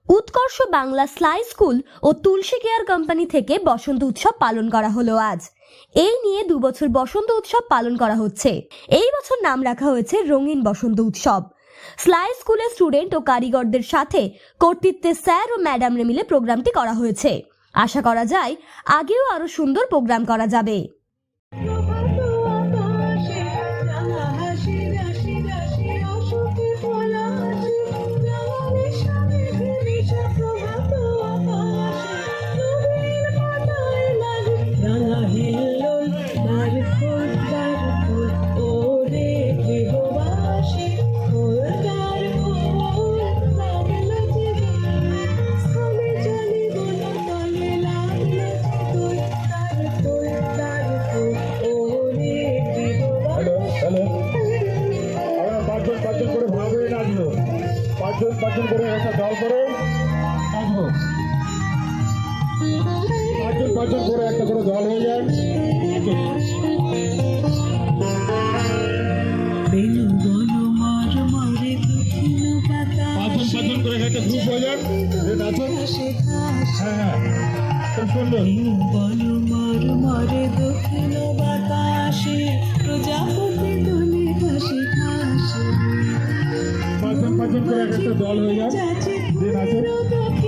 উৎকর্ষ Bangla sly school ও তুলসী care company থেকে বসন্ত উৎসব পালন করা হলো আজ। এই নিয়ে 2 বছর বসন্ত উৎসব পালন করা হচ্ছে। এই বছর নাম রাখা হয়েছে রঙিন বসন্ত উৎসব। স্লাই স্কুলের স্টুডেন্ট ও কারিগরদের সাথে কর্তৃত্বে স্যার ও ম্যাডামরা মিলে প্রোগ্রামটি করা হয়েছে। আশা করা যায় আগেও আরো সুন্দর প্রোগ্রাম করা যাবে। পাঁচজন করে ভাগ হয়ে নাচবো, পাঁচজন করে একটা দল করে নাচবো, পাঁচজন করে একটা করে দল হয়ে যায়। পাঁচজন করে একটা গ্রুপ হয়ে যান, নাচুন। হ্যাঁ হ্যাঁ, খুব সুন্দর। পাঁচজন করে একটা দল হয়ে যান, নাচুন।